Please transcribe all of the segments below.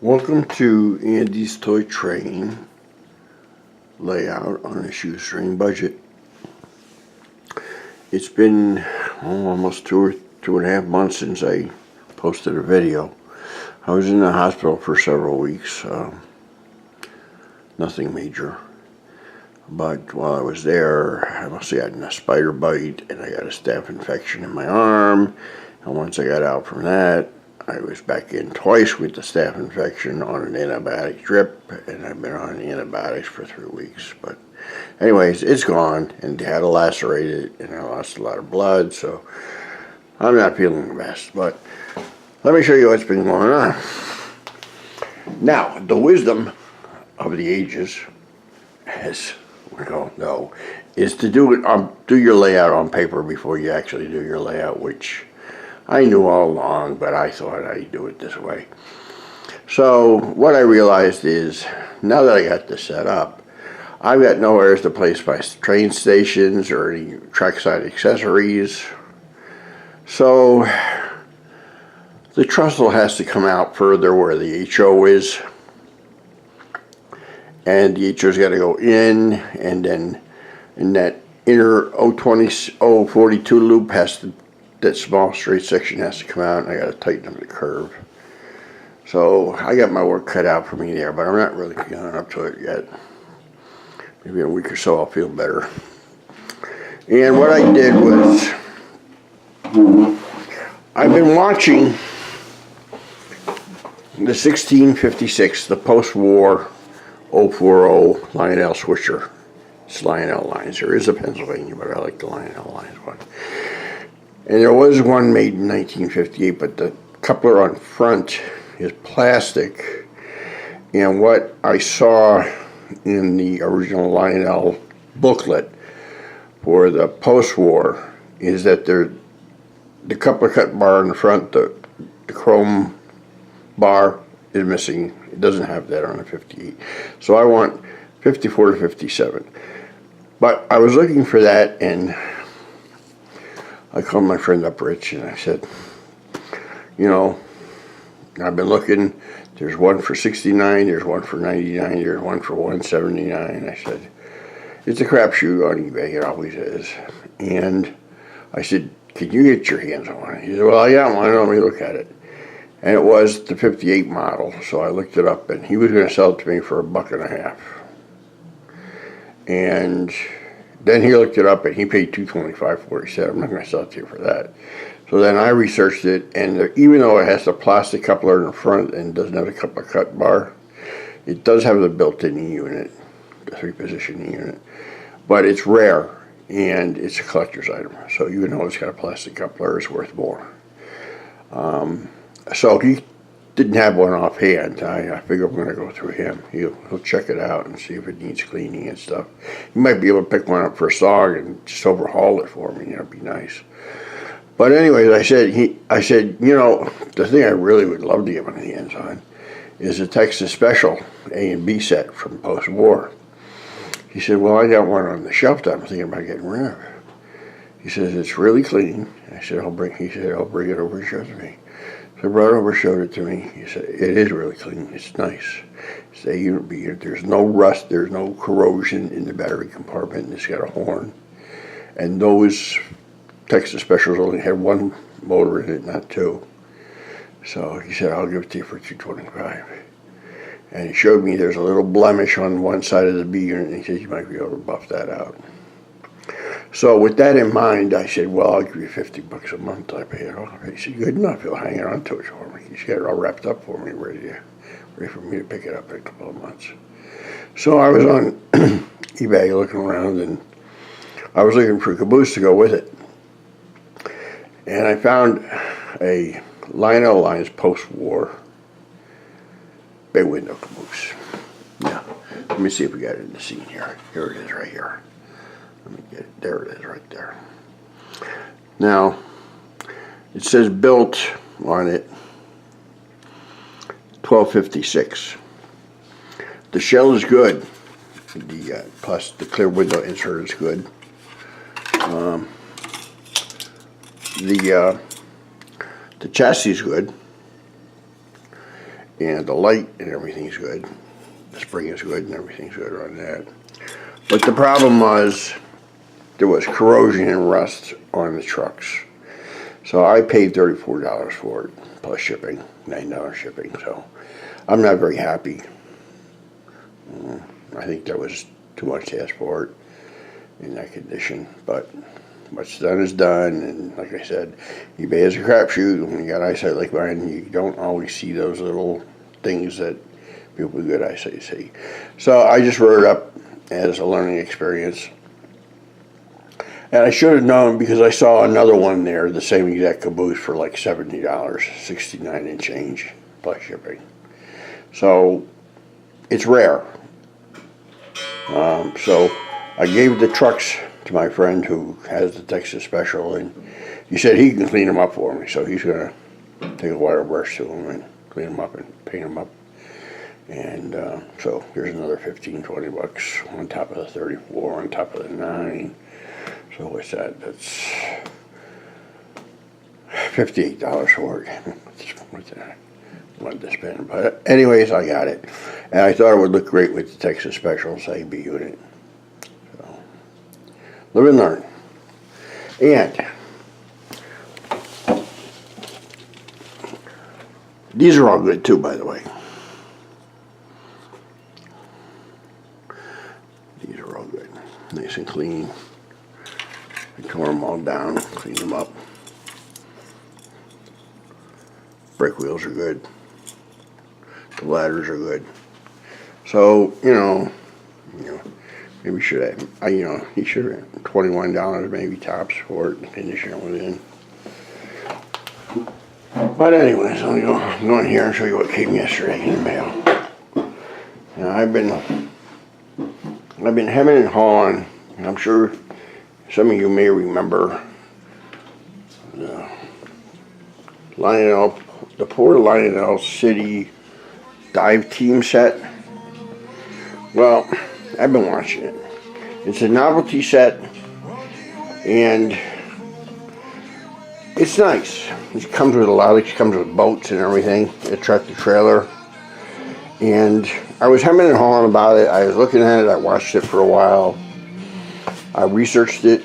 Welcome to Andy's Toy Train layout on a shoestring budget. It's been almost 2.5 months since I posted a video. I was in the hospital for several weeks, nothing major. But while I was there, I mostly had a spider bite and I got a staph infection in my arm. And once I got out from that, I was back in twice with the staph infection on an antibiotic drip, and I've been on antibiotics for 3 weeks. But anyways, it's gone, and they had to lacerate it, and I lost a lot of blood, so I'm not feeling the best. But let me show you what's been going on. Now, the wisdom of the ages, as we all know, is to do your layout on paper before you actually do your layout, which I knew all along, but I thought I'd do it this way. So what I realized is, now that I got this set up, I've got nowhere to place my train stations or any trackside accessories. So the trestle has to come out further where the HO is. And the HO's got to go in, and then in that inner 042 loop that small straight section has to come out, and I got to tighten up the curve. So I got my work cut out for me there, but I'm not really getting up to it yet. Maybe in a week or so I'll feel better. And what I did was, I've been watching the 1656, the post-war 040 Lionel switcher. It's Lionel lines. There is a Pennsylvania, but I like the Lionel lines one. And there was one made in 1958, but the coupler on front is plastic. And what I saw in the original Lionel booklet for the post-war is that the coupler cut bar in the front, the chrome bar, is missing. It doesn't have that on a 58. So I want 54 to 57. But I was looking for that, and I called my friend up, Rich, and I said, you know, I've been looking. There's one for 69, there's one for 99, there's one for 179. I said, it's a crapshoot on eBay, it always is. And I said, can you get your hands on one? He said, well, I got one, let me look at it. And it was the 58 model, so I looked it up, and he was going to sell it to me for $1.50. And then he looked it up, and he paid $225 for it. He said, I'm not going to sell it to you for that. So then I researched it, and even though it has the plastic coupler in the front and doesn't have a coupler cut bar, it does have the built-in E-unit, the 3-position E-unit. But it's rare, and it's a collector's item. So even though it's got a plastic coupler, it's worth more. So he didn't have one offhand. I figure I'm going to go through him. He'll check it out and see if it needs cleaning and stuff. He might be able to pick one up for a song and just overhaul it for me. That'd be nice. But anyways, I said, you know, the thing I really would love to get my hands on is a Texas Special A and B set from post-war. He said, well, I got one on the shelf that I'm thinking about getting rid of. He says, it's really clean. He said, I'll bring it over and show it to me. So I brought it over, showed it to me. He said, it is really clean. It's nice. It's A unit, B unit. There's no rust. There's no corrosion in the battery compartment. It's got a horn. And those Texas Specials only had one motor in it, not two. So he said, I'll give it to you for $225. And he showed me there's a little blemish on one side of the B unit, and he said, you might be able to buff that out. So with that in mind, I said, well, I'll give you $50 a month. I paid it off. He said, good enough. He'll hang on to it for me. He's got it all wrapped up for me, ready for me to pick it up in a couple of months. So I was on eBay looking around, and I was looking for a caboose to go with it. And I found a Lionel Lines post-war bay window caboose. Now, let me see if we got it in the scene here. Here it is right here. Let me get it. There it is right there. Now, it says built on it 1256. The shell is good. Plus the clear window insert is good. The chassis is good. and the light and everything's good. The spring is good and everything's good on that. But the problem was there was corrosion and rust on the trucks. So I paid $34 for it, plus shipping, $9 shipping. So I'm not very happy. I think that was too much to ask for it in that condition. But what's done is done. And like I said, eBay is a crapshoot. When you got eyesight like mine, you don't always see those little things that people with good eyesight see. So I just wrote it up as a learning experience. And I should have known because I saw another one there, the same exact caboose for like $70, 69 and change plus shipping. So it's rare. So I gave the trucks to my friend who has the Texas Special, and he said he can clean them up for me. So he's gonna take a wire brush to them and clean them up and paint them up. And so here's another 15, 20 bucks on top of the 34, on top of the 9. So what's that? That's $58 for it. What's that? I wanted to spend, but anyways, I got it, and I thought it would look great with the Texas Special AB unit. So live and learn. And these are all good too, by the way. These are all good, nice and clean. I tore them all down, cleaned them up. Brake wheels are good. The ladders are good. So, maybe should have, he should have $21 maybe tops for it, the condition it was in. But anyways, I'm going here and show you what came yesterday in the mail. Now I've been hemming and hawing, and I'm sure some of you may remember the Port of Lionel City dive team set. Well, I've been watching it. It's a novelty set, and it's nice. It comes with it comes with boats and everything, a tractor trailer. And I was hemming and hawing about it. I was looking at it. I watched it for a while. I researched it.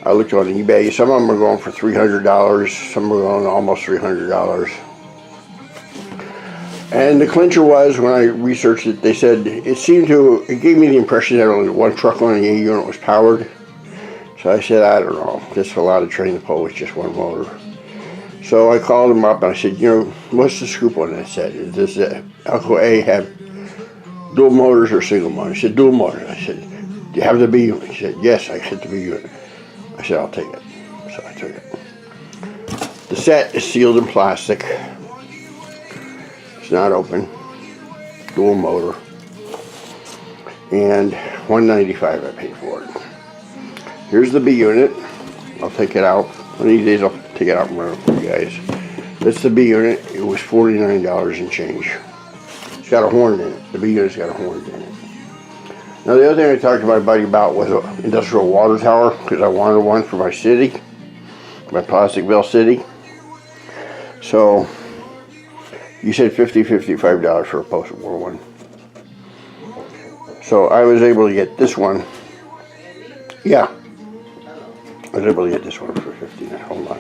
I looked on eBay. Some of them are going for $300. Some are going almost $300. And the clincher was, when I researched it, they said it gave me the impression that only one truck on the A unit was powered. So I said, I don't know. Just a lot of train to pull with just one motor. So I called them up and I said, what's the scoop on that set? Does the Alco A have dual motors or single motors? He said, dual motors. I said, do you have the B unit? He said, yes, I said the B unit. I said, I'll take it. So I took it. The set is sealed in plastic. It's not open. Dual motor. And $195 I paid for it. Here's the B unit. I'll take it out. One of these days I'll take it out and run it for you guys. That's the B unit. It was $49 and change. It's got a horn in it. The B unit's got a horn in it. Now the other thing I talked to my buddy about was an industrial water tower, because I wanted one for my city, my Plasticville city. So you said $55 for a post-war one. So I was able to get this one. Yeah. I was able to get this one for $50. Hold on.